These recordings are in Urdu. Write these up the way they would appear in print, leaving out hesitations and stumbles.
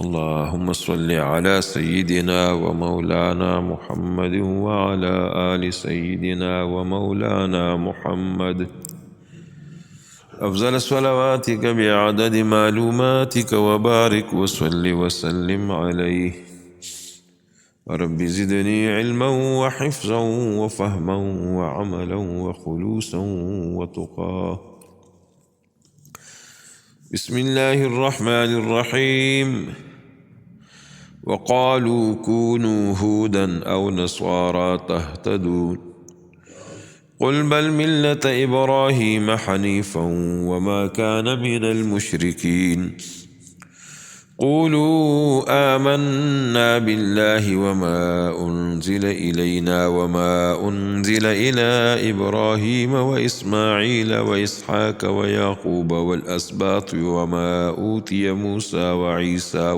اللهم صل على سيدنا ومولانا محمد وعلى آل سيدنا ومولانا محمد أفضل صلواتك بعدد معلوماتك وبارك وصل وسلم عليه رب زدني علما وحفظا وفهما وعملا وخلوصا وتقى. بسم الله الرحمن الرحيم. وقالوا كونوا هودا أو نصارى تهتدوا قل بل ملة إبراهيم حنيفا وما كان من المشركين قولوا آمنا بالله وما أنزل إلينا وما أنزل إلى إبراهيم وإسماعيل وإسحاق ويعقوب والأسباط وما أوتي موسى وعيسى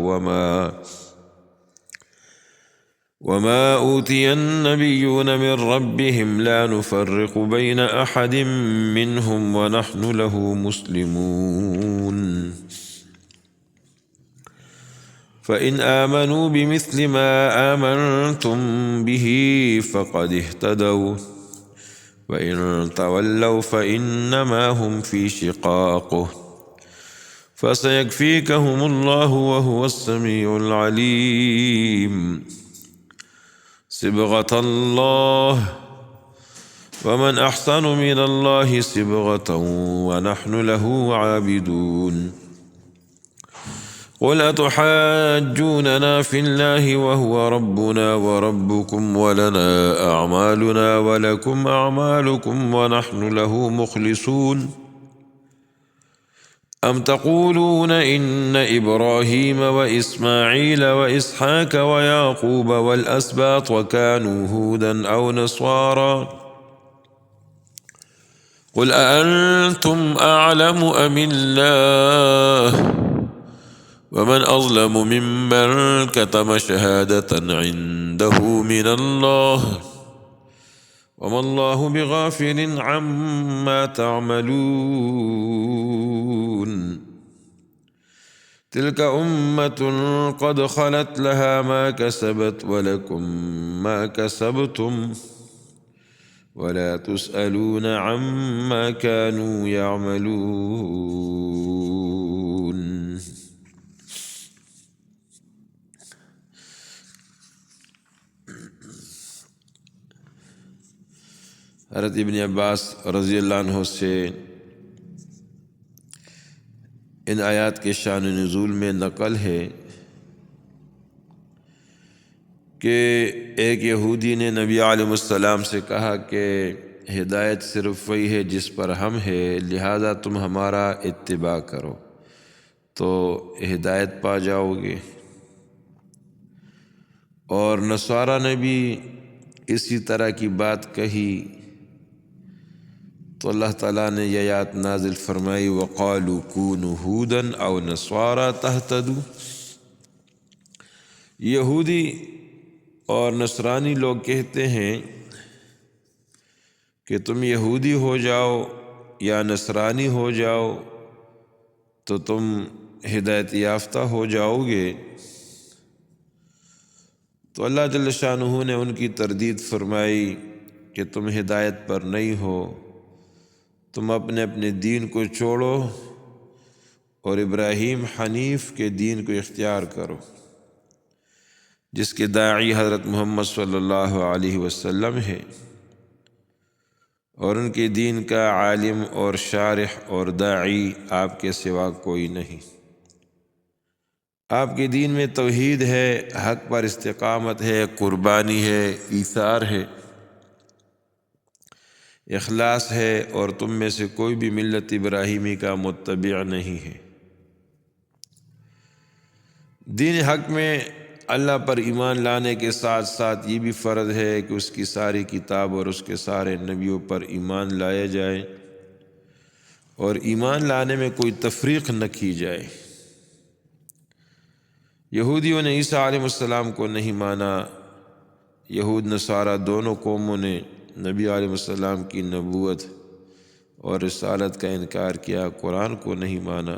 وما أوتي النبيون من ربهم لا نفرق بين أحد منهم ونحن له مسلمون فإن آمنوا بمثل ما آمنتم به فقد اهتدوا وإن تولوا فإنما هم في شقاق فسيكفيكهم الله وهو السميع العليم. صبغة الله ومن أحسن من الله صبغة ونحن له عابدون. قل أتحاجوننا في الله وهو ربنا وربكم ولنا أعمالنا ولكم أعمالكم ونحن له مخلصون أم تقولون إن إبراهيم وإسماعيل وإسحاق ويعقوب والأسباط وكانوا هودا أو نصارى قل أأنتم أعلم أم الله ومن أظلم ممن كتم شهادة عنده من الله وما الله بغافل عما تعملون. تلك أمة قد خلت لها ما كسبت ولكم ما كسبتم ولا تسألون عما كانوا يعملون. حضرت ابن عباس رضی اللہ عنہ سے ان آیات کے شان نزول میں نقل ہے کہ ایک یہودی نے نبی علیہ السلام سے کہا کہ ہدایت صرف وہی ہے جس پر ہم ہے، لہذا تم ہمارا اتباع کرو تو ہدایت پا جاؤ گے. اور نصارہ نے بھی اسی طرح کی بات کہی تو اللہ تعالیٰ نے یہ آیات نازل فرمائی وَقَالُوا كُونُوا هُودًا أَوْ نَصَارَىٰ تَهْتَدُوا. یہودی اور نصرانی لوگ کہتے ہیں کہ تم یہودی ہو جاؤ یا نصرانی ہو جاؤ تو تم ہدایت یافتہ ہو جاؤ گے. تو اللہ جل شانہ نے ان کی تردید فرمائی کہ تم ہدایت پر نہیں ہو، تم اپنے اپنے دین کو چھوڑو اور ابراہیم حنیف کے دین کو اختیار کرو جس کے داعی حضرت محمد صلی اللہ علیہ وسلم ہے، اور ان کے دین کا عالم اور شارح اور داعی آپ کے سوا کوئی نہیں. آپ کے دین میں توحید ہے، حق پر استقامت ہے، قربانی ہے، ایثار ہے، اخلاص ہے، اور تم میں سے کوئی بھی ملت ابراہیمی کا متبع نہیں ہے. دین حق میں اللہ پر ایمان لانے کے ساتھ ساتھ یہ بھی فرض ہے کہ اس کی ساری کتاب اور اس کے سارے نبیوں پر ایمان لایا جائے اور ایمان لانے میں کوئی تفریق نہ کی جائے. یہودیوں نے عیسیٰ علیہ السلام کو نہیں مانا، یہود نصارہ دونوں قوموں نے نبی علیہ السلام کی نبوت اور رسالت کا انکار کیا، قرآن کو نہیں مانا.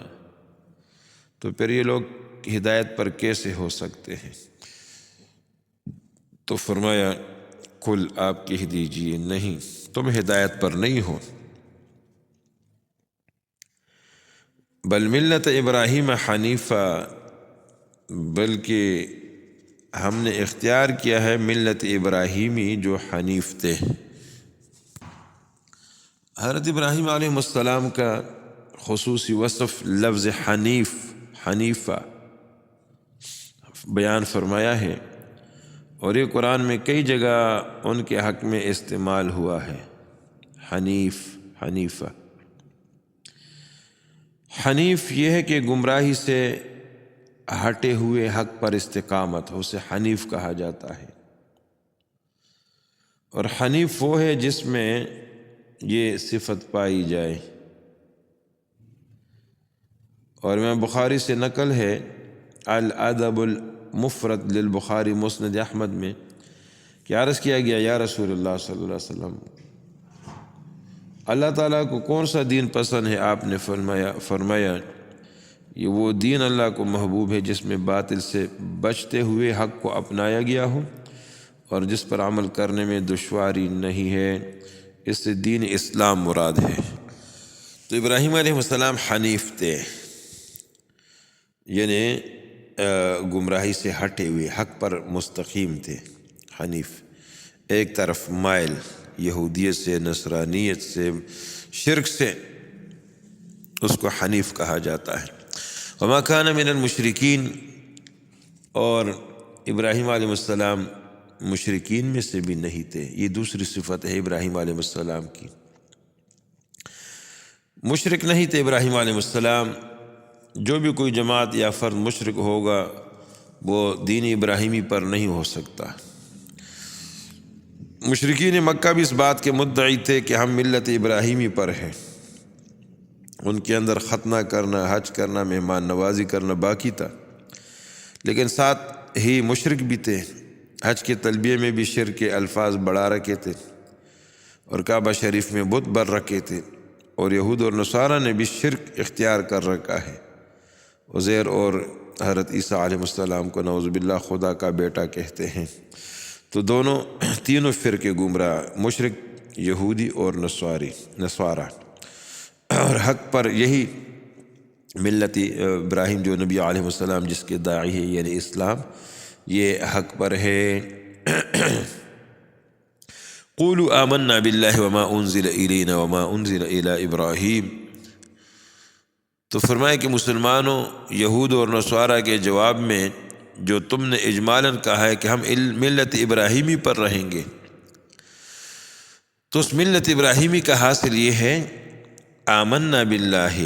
تو پھر یہ لوگ ہدایت پر کیسے ہو سکتے ہیں؟ تو فرمایا قل آپ کہہ دیجئے نہیں، تم ہدایت پر نہیں ہو، بل ملت ابراہیم حنیفہ، بلکہ ہم نے اختیار کیا ہے ملت ابراہیمی جو حنیف تھے۔ حضرت ابراہیم علیہ السلام کا خصوصی وصف لفظ حنیفہ بیان فرمایا ہے، اور یہ قرآن میں کئی جگہ ان کے حق میں استعمال ہوا ہے۔ حنیفہ حنیف یہ ہے کہ گمراہی سے ہٹے ہوئے حق پر استقامت، اسے حنیف کہا جاتا ہے۔ اور حنیف وہ ہے جس میں یہ صفت پائی جائے۔ اور امام بخاری سے نقل ہے الادب المفرد للبخاری مسند احمد میں کہ عرض کیا گیا یا رسول اللہ صلی اللہ علیہ وسلم، اللہ تعالیٰ کو کون سا دین پسند ہے؟ آپ نے فرمایا یہ وہ دین اللہ کو محبوب ہے جس میں باطل سے بچتے ہوئے حق کو اپنایا گیا ہو اور جس پر عمل کرنے میں دشواری نہیں ہے، اس سے دین اسلام مراد ہے۔ تو ابراہیم علیہ السلام حنیف تھے، یعنی گمراہی سے ہٹے ہوئے حق پر مستقیم تھے۔ حنیف ایک طرف مائل، یہودیت سے، نصرانیت سے، شرک سے، اس کو حنیف کہا جاتا ہے۔ وما کان من المشرکین، اور ابراہیم علیہ السلام مشرکین میں سے بھی نہیں تھے۔ یہ دوسری صفت ہے ابراہیم علیہ السلام کی، مشرک نہیں تھے ابراہیم علیہ السلام۔ جو بھی کوئی جماعت یا فرد مشرک ہوگا وہ دین ابراہیمی پر نہیں ہو سکتا۔ مشرکین مکہ بھی اس بات کے مدعی تھے کہ ہم ملت ابراہیمی پر ہیں۔ ان کے اندر ختنہ کرنا، حج کرنا، مہمان نوازی کرنا باقی تھا، لیکن ساتھ ہی مشرک بھی تھے۔ حج کے تلبیہ میں بھی شرک کے الفاظ بڑھا رکھے تھے اور کعبہ شریف میں بت بر رکھے تھے، اور یہود اور نصارہ نے بھی شرک اختیار کر رکھا ہے۔ عزیر اور حضرت عیسیٰ علیہ السلام کو نعوذ باللہ خدا کا بیٹا کہتے ہیں۔ تو تینوں فرقے گمراہ، مشرک، یہودی اور نصارہ، اور حق پر یہی ملت ابراہیم جو نبی علیہ السلام جس کے داعی ہے، یعنی اسلام، یہ حق پر ہے۔ قولوا آمنا باللہ وما انزل الینا وما انزل الی ابراہیم، تو فرمایا کہ مسلمانوں، یہود اور نصارہ کے جواب میں جو تم نے اجمالاً کہا ہے کہ ہم ملت ابراہیمی پر رہیں گے، تو اس ملت ابراہیمی کا حاصل یہ ہے آمنا باللہ،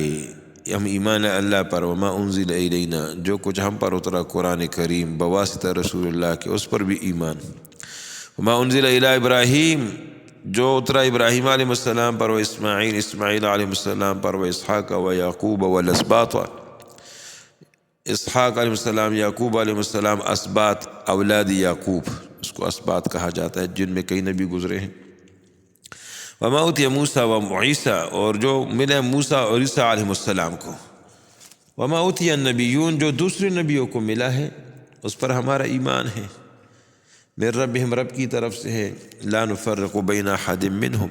ہم ایمان اللہ پر، وما انزل الینا، جو کچھ ہم پر اترا قرآن کریم بواسطہ رسول اللہ کے، اس پر بھی ایمان، وما انزل الی ابراہیم، جو اترا ابراہیم علیہ السلام پر، و اسماعیل علیہ السلام پر، و اسحاق و یعقوب والاسباط، اسحاق علیہ السلام، یعقوب علیہ السلام، اسباط اولاد یعقوب، اس کو اسباط کہا جاتا ہے، جن میں کئی نبی گزرے ہیں۔ وما اوتی موسیٰ و عیسیٰ، اور جو ملے موسیٰ اور عیسیٰ علیہ السلام کو۔ وما اوتی النبیون، جو دوسرے نبیوں کو ملا ہے اس پر ہمارا ایمان ہے۔ من ربہم، رب کی طرف سے ہے، لا نفرق بین احد منہم،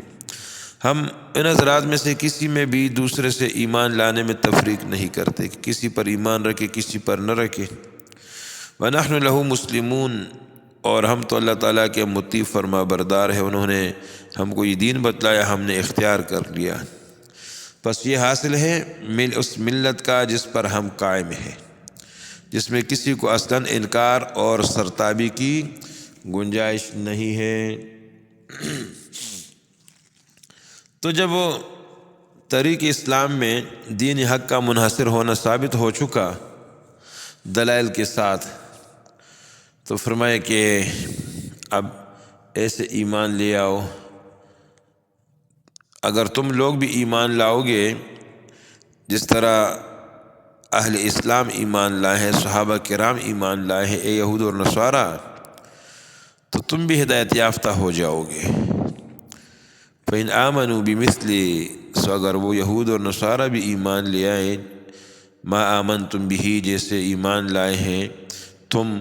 ہم ان حضرات میں سے کسی میں بھی دوسرے سے ایمان لانے میں تفریق نہیں کرتے کہ کسی پر ایمان رکھے کسی پر نہ رکھے۔ وَنَحْنُ لَهُ مُسْلِمُونَ، اور ہم تو اللہ تعالیٰ کے مطیع فرما بردار ہیں، انہوں نے ہم کو یہ دین بتلایا، ہم نے اختیار کر لیا۔ بس یہ حاصل ہے اس ملت کا جس پر ہم قائم ہیں، جس میں کسی کو اصلاً انکار اور سرتابی کی گنجائش نہیں ہے۔ تو جب وہ طریق اسلام میں دین حق کا منحصر ہونا ثابت ہو چکا دلائل کے ساتھ، تو فرمایا کہ اب ایسے ایمان لے آؤ، اگر تم لوگ بھی ایمان لاؤ گے جس طرح اہل اسلام ایمان لائے ہیں، صحابہ کرام ایمان لائے ہیں، اے یہود اور نصارہ، تو تم بھی ہدایت یافتہ ہو جاؤ گے۔ فَإِنْ آمَنُوا بِمِثْلِ، سو اگر وہ یہود اور نصارہ بھی ایمان لے آئیں ما آمنتم بھی جیسے ایمان لائے ہیں تم،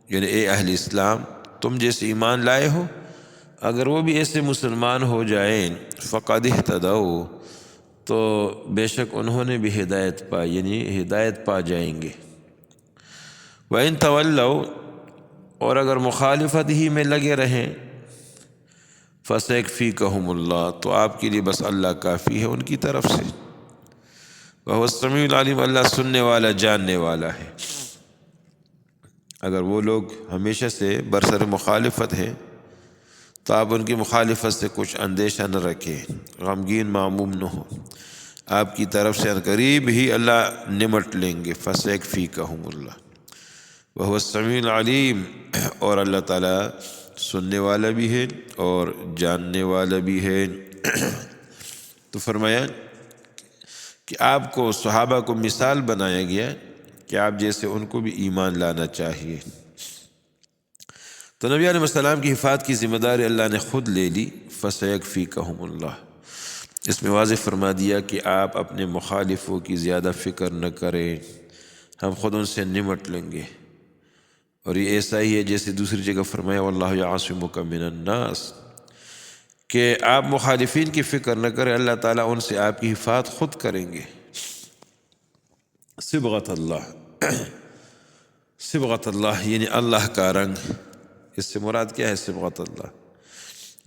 یعنی اے اہل اسلام تم جیسے ایمان لائے ہو، اگر وہ بھی ایسے مسلمان ہو جائیں فقد اہتدوا تو بے شک انہوں نے بھی ہدایت پائی، یعنی ہدایت پا جائیں گے۔ وَإِن تَوَلَّوْا اور اگر مخالفت ہی میں لگے رہیں فَسَيَكْفِيكَهُمُ اللَّهُ تو آپ کے لیے بس اللہ کافی ہے ان کی طرف سے، وَهُوَ السَّمِيعُ الْعَلِيمُ اللہ سننے والا جاننے والا ہے۔ اگر وہ لوگ ہمیشہ سے برسر مخالفت ہیں تو آپ ان کی مخالفت سے کچھ اندیشہ نہ رکھیں، غمگین معموم نہ ہو، آپ کی طرف سے قریب ہی اللہ نمٹ لیں گے۔ فَسَيَكْفِيكَهُمُ اللَّهُ وَهُوَ السَّمِيعُ الْعَلِيمُ اور اللہ تعالیٰ سننے والا بھی ہے اور جاننے والا بھی ہے۔ تو فرمایا کہ آپ کو صحابہ کو مثال بنایا گیا کہ آپ جیسے ان کو بھی ایمان لانا چاہیے۔ تو نبی علیہ السلام کی حفاظت کی ذمہ داری اللہ نے خود لے لی، فَسَيَكْفِيكَهُمُ اللَّهُ اس میں واضح فرما دیا کہ آپ اپنے مخالفوں کی زیادہ فکر نہ کریں، ہم خود ان سے نمٹ لیں گے۔ اور یہ ایسا ہی ہے جیسے دوسری جگہ فرمایا وَاللَّهُ يَعْصِمُكَ مِنَ النَّاسِ کہ آپ مخالفین کی فکر نہ کریں، اللہ تعالیٰ ان سے آپ کی حفاظت خود کریں گے۔ صبغۃ اللہ، صبغۃ اللہ یعنی اللہ کا رنگ، اس سے مراد کیا ہے؟ صبغۃ اللہ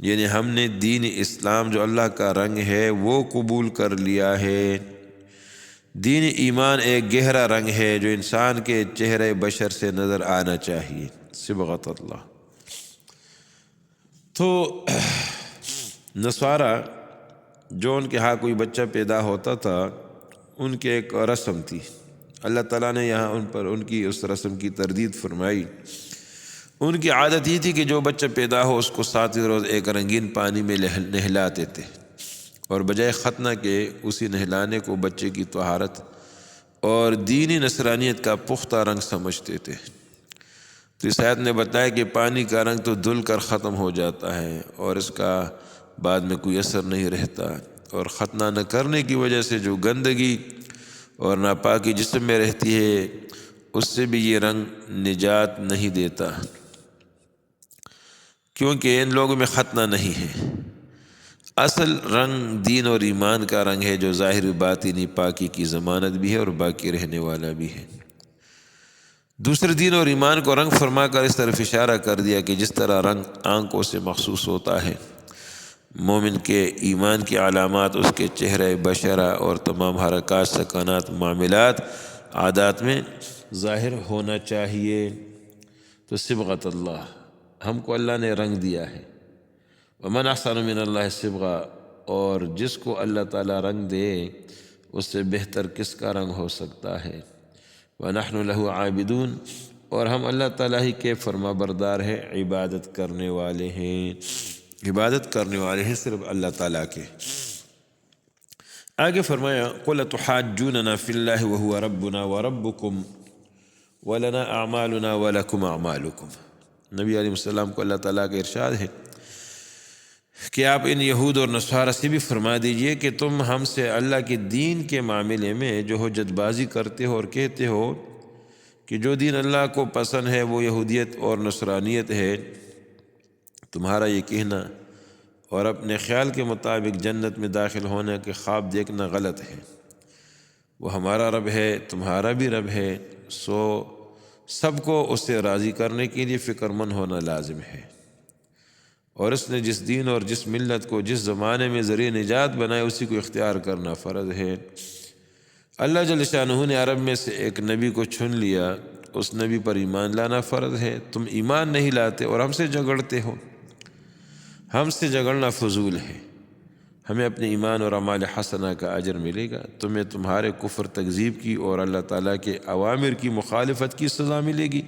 یعنی ہم نے دین اسلام جو اللہ کا رنگ ہے وہ قبول کر لیا ہے۔ دین ایمان ایک گہرا رنگ ہے جو انسان کے چہرے بشر سے نظر آنا چاہیے، صبغۃ اللہ۔ تو نصارہ جو ان کے ہاں کوئی بچہ پیدا ہوتا تھا ان کی ایک رسم تھی، اللہ تعالیٰ نے یہاں ان پر ان کی اس رسم کی تردید فرمائی۔ ان کی عادت یہ تھی کہ جو بچہ پیدا ہو اس کو 7ویں روز ایک رنگین پانی میں نہلاتے تھے، اور بجائے ختنہ کے اسی نہلانے کو بچے کی طہارت اور دینی نصرانیت کا پختہ رنگ سمجھتے تھے۔ تو اس آیت نے بتایا کہ پانی کا رنگ تو دھل کر ختم ہو جاتا ہے اور اس کا بعد میں کوئی اثر نہیں رہتا، اور ختنہ نہ کرنے کی وجہ سے جو گندگی اور ناپاکی جسم میں رہتی ہے اس سے بھی یہ رنگ نجات نہیں دیتا، کیونکہ ان لوگوں میں ختنہ نہیں ہے۔ اصل رنگ دین اور ایمان کا رنگ ہے جو ظاہر و باطنی پاکی کی ضمانت بھی ہے اور باقی رہنے والا بھی ہے۔ دوسرے دین اور ایمان کو رنگ فرما کر اس طرف اشارہ کر دیا کہ جس طرح رنگ آنکھوں سے محسوس ہوتا ہے، مومن کے ایمان کی علامات اس کے چہرے بشرہ اور تمام حرکات، سکنات، معاملات، عادات میں ظاہر ہونا چاہیے۔ تو صبغۃ اللہ، ہم کو اللہ نے رنگ دیا ہے، ومن احسن من اللہ صبغہ، اور جس کو اللہ تعالیٰ رنگ دے اس سے بہتر کس کا رنگ ہو سکتا ہے۔ وَنَحْنُ لَهُ عَابِدُونَ اور ہم اللہ تعالیٰ ہی کے فرما بردار ہیں، عبادت کرنے والے ہیں، عبادت کرنے والے ہیں صرف اللہ تعالیٰ کے۔ آگے فرمایا قُلْ تُحَاجُّونَنَا فِي اللَّهِ وَهُوَ رَبُّنَا وَرَبُّكُمْ وَلَنَا أَعْمَالُنَا وَلَكُمْ أَعْمَالُكُمْ۔ نبی علیہ السلام کو اللہ تعالیٰ کا ارشاد ہے کہ آپ ان یہود اور نصارہ سے بھی فرما دیجئے کہ تم ہم سے اللہ کے دین کے معاملے میں جو حجت بازی کرتے ہو اور کہتے ہو کہ جو دین اللہ کو پسند ہے وہ یہودیت اور نصرانیت ہے، تمہارا یہ کہنا اور اپنے خیال کے مطابق جنت میں داخل ہونے کے خواب دیکھنا غلط ہے۔ وہ ہمارا رب ہے، تمہارا بھی رب ہے، سو سب کو اس سے راضی کرنے کے لیے فکر مند ہونا لازم ہے، اور اس نے جس دین اور جس ملت کو جس زمانے میں ذریعہ نجات بنائے اسی کو اختیار کرنا فرض ہے۔ اللہ جل شانہ نے عرب میں سے ایک نبی کو چن لیا، اس نبی پر ایمان لانا فرض ہے۔ تم ایمان نہیں لاتے اور ہم سے جھگڑتے ہو، ہم سے جھگڑنا فضول ہے، ہمیں اپنے ایمان اور اعمال حسنہ کا اجر ملے گا، تمہیں تمہارے کفر تکذیب کی اور اللہ تعالیٰ کے اوامر کی مخالفت کی سزا ملے گی۔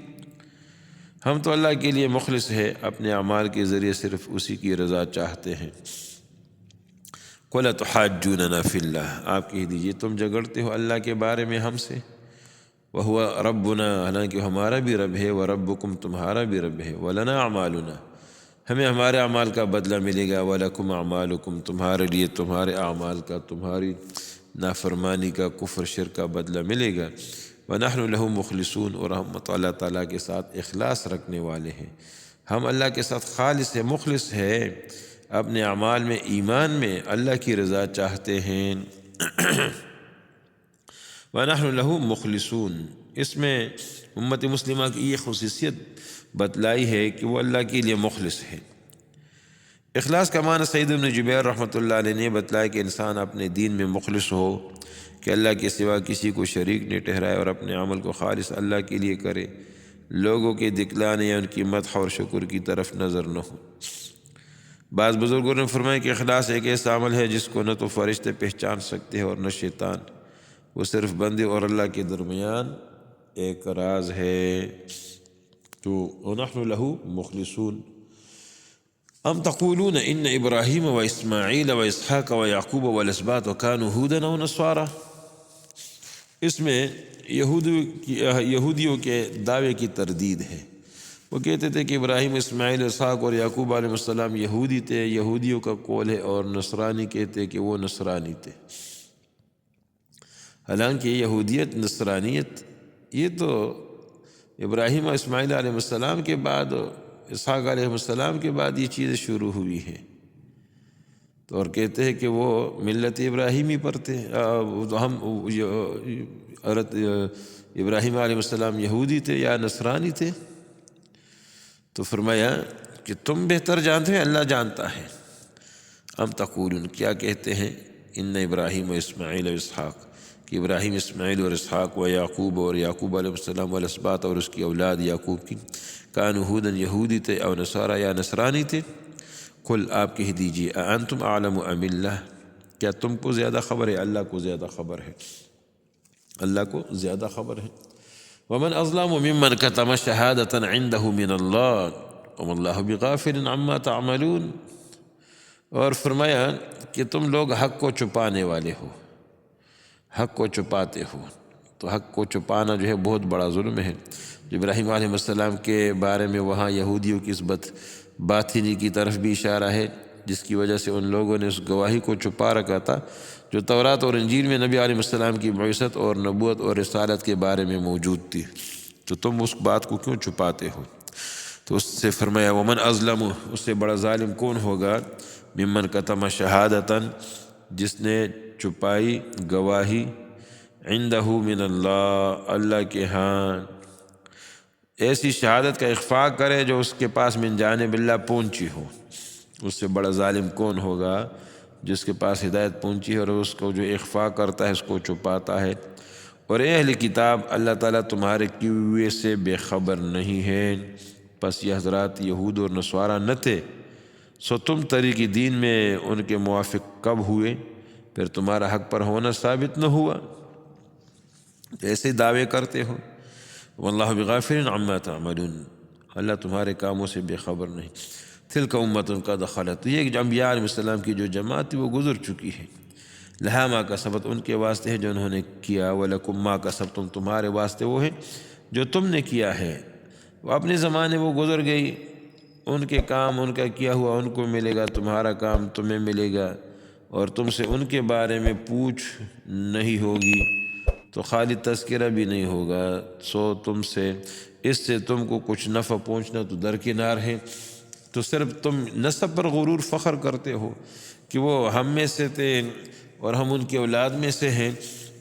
ہم تو اللہ کے لیے مخلص ہے، اپنے اعمال کے ذریعے صرف اسی کی رضا چاہتے ہیں۔ قُلْ تُحَاجُّونَنَا فِي اللَّهِ آپ کہہ دیجئے تم جھگڑتے ہو اللہ کے بارے میں ہم سے، وَهُوَ رَبُّنَا حالانکہ ہمارا بھی رب ہے، وَرَبُّكُمْ تمہارا بھی رب ہے، وَلَنَا أَعْمَالُنَا ہمیں ہمارے اعمال کا بدلہ ملے گا، وَلَكُمْ أَعْمَالُكُمْ تمہارے لیے تمہارے اعمال کا، تمہاری نافرمانی کا، کفر شرک کا بدلہ ملے گا۔ وَنَحْنُ لَهُ مُخْلِصُونَ، اور ہم اللہ تعالیٰ کے ساتھ اخلاص رکھنے والے ہیں، ہم اللہ کے ساتھ خالص ہے، مخلص ہے، اپنے اعمال میں، ایمان میں اللہ کی رضا چاہتے ہیں۔ وَنَحْنُ لَهُ مُخْلِصُونَ، اس میں امت مسلمہ کی یہ خصوصیت بتلائی ہے کہ وہ اللہ کے لیے مخلص ہے۔ اخلاص کا معنی سعید بن جبیر رحمۃ اللہ علیہ نے بتلایا کہ انسان اپنے دین میں مخلص ہو، کہ اللہ کے سوا کسی کو شریک نہیں ٹھہرائے اور اپنے عمل کو خالص اللہ کے لیے کرے، لوگوں کے دکھلانے یا ان کی مدح اور شکر کی طرف نظر نہ ہو۔ بعض بزرگوں نے فرمایا کہ اخلاص ایک ایسا عمل ہے جس کو نہ تو فرشتے پہچان سکتے ہیں اور نہ شیطان، وہ صرف بندے اور اللہ کے درمیان ایک راز ہے۔ تو وَنَحْنُ لَهُ مُخْلِصُونَ۔ ام تقولون ان ابراہیم و اسماعیل و اسحاق و یعقوب و الاسباط کانوا ہودن و نصارا، اس میں یہودیوں کے دعوے کی تردید ہے۔ وہ کہتے تھے کہ ابراہیم، اسماعیل، اسحاق اور یعقوب علیہ السلام یہودی تھے، یہودیوں کا قول ہے، اور نصرانی کہتے کہ وہ نصرانی تھے۔ حالانکہ یہودیت، نصرانیت یہ تو ابراہیم و اسماعیل علیہ السلام کے بعد، اسحاق علیہ السلام کے بعد یہ چیزیں شروع ہوئی ہیں، تو اور کہتے ہیں کہ وہ ملت ابراہیمی پر تھے، ہم ابراہیم علیہ السلام یہودی تھے یا نصرانی تھے۔ تو فرمایا کہ تم بہتر جانتے ہیں، اللہ جانتا ہے۔ ام تقولون، کیا کہتے ہیں، ان ابراہیم و اسماعیل و اسحاق، کہ ابراہیم، اسماعیل اور اسحاق و یعقوب، اور یعقوب علیہ السلام والاسباط اور اس کی اولاد یعقوب کی، کانوا ہودن یہودی تھے، او نصارا یا نصرانی تھے۔ قل، آپ کہہ دیجئے، اانتم اعلم ام اللہ، کیا تم کو زیادہ خبر ہے، اللہ کو زیادہ خبر ہے، اللہ کو زیادہ خبر ہے۔ ومن اظلم ممن کتم شہادۃ عنده من اللہ وما اللہ بغافل عما تعملون، اور فرمایا کہ تم لوگ حق کو چھپانے والے ہو، حق کو چھپاتے ہو۔ تو حق کو چھپانا جو ہے بہت بڑا ظلم ہے۔ جو ابراہیم علیہ السلام کے بارے میں وہاں یہودیوں کی اس باطنی کی طرف بھی اشارہ ہے، جس کی وجہ سے ان لوگوں نے اس گواہی کو چھپا رکھا تھا جو تورات اور انجیل میں نبی علیہ السلام کی بعثت اور نبوت اور رسالت کے بارے میں موجود تھی، تو تم اس بات کو کیوں چھپاتے ہو؟ تو اس سے فرمایا ومن اظلم، اس سے بڑا ظالم کون ہوگا، ممن کتم شہادتاً، جس نے چھپائی گواہی، عندہ من اللہ، اللہ کے ہاں، ایسی شہادت کا اخفاء کرے جو اس کے پاس من جانب اللہ پہنچی ہو۔ اس سے بڑا ظالم کون ہوگا جس کے پاس ہدایت پہنچی ہے اور اس کو جو اخفاء کرتا ہے، اس کو چھپاتا ہے۔ اور اے اہل کتاب، اللہ تعالیٰ تمہارے کیے ہوئے سے بے خبر نہیں ہے، پس یہ حضرات یہود اور نصارہ نہ تھے، سو تم طریق دین میں ان کے موافق کب ہوئے، پھر تمہارا حق پر ہونا ثابت نہ ہوا، ایسے دعوے کرتے ہو۔ واللہ بغافل عما تعملون، اللہ تمہارے کاموں سے بے خبر نہیں۔ تلک امت قد خلت، یہ انبیاء علیہ السلام کی جو جماعت تھی وہ گزر چکی ہے، لہا ما کسبت، ان کے واسطے ہے جو انہوں نے کیا، ولکم ما کسبتم، تمہارے واسطے وہ ہے جو تم نے کیا ہے۔ وہ اپنے زمانے وہ گزر گئی، ان کے کام ان کا کیا ہوا ان کو ملے گا، تمہارا کام تمہیں ملے گا، اور تم سے ان کے بارے میں پوچھ نہیں ہوگی، تو خالی تذکرہ بھی نہیں ہوگا، سو تم سے اس سے تم کو کچھ نفع پہنچنا تو درکنار ہے۔ تو صرف تم نسب پر غرور فخر کرتے ہو کہ وہ ہم میں سے تھے اور ہم ان کی اولاد میں سے ہیں،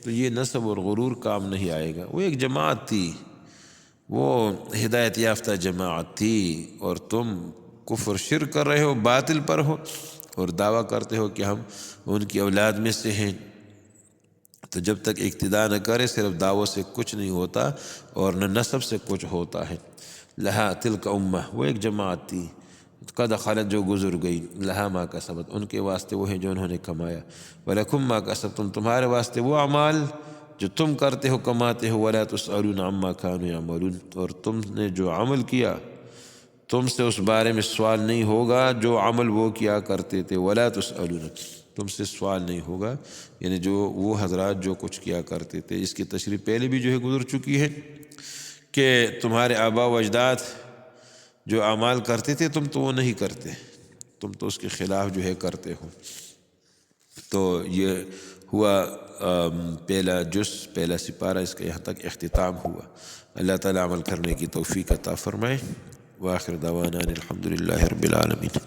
تو یہ نسب اور غرور کام نہیں آئے گا۔ وہ ایک جماعت تھی، وہ ہدایت یافتہ جماعت تھی، اور تم کفر شرک کر رہے ہو، باطل پر ہو، اور دعویٰ کرتے ہو کہ ہم ان کی اولاد میں سے ہیں۔ تو جب تک اقتداء نہ کرے صرف دعووں سے کچھ نہیں ہوتا اور نہ نسب سے کچھ ہوتا ہے۔ لہا تلک امہ، وہ ایک جماعت تھی، قد خلت، جو گزر گئی، لہا ما کسبت، ان کے واسطے وہ ہے جو انہوں نے کمایا، ولکم ما کسبتم، تمہارے واسطے وہ اعمال جو تم کرتے ہو، کماتے ہو، ولا تسألون عما كانوا يعملون، اور تم نے جو عمل کیا تم سے اس بارے میں سوال نہیں ہوگا جو عمل وہ کیا کرتے تھے، ولا تسألون، تم سے سوال نہیں ہوگا، یعنی جو وہ حضرات جو کچھ کیا کرتے تھے۔ اس کی تشریح پہلے بھی جو ہے گزر چکی ہے کہ تمہارے آباء و اجداد جو اعمال کرتے تھے تم تو وہ نہیں کرتے، تم تو اس کے خلاف جو ہے کرتے ہو۔ تو یہ ہوا پہلا جز، پہلا سپارہ اس کا یہاں تک اختتام ہوا۔ اللہ تعالیٰ عمل کرنے کی توفیق عطا فرمائے۔ وآخر دعوانا الحمدللہ رب العالمین۔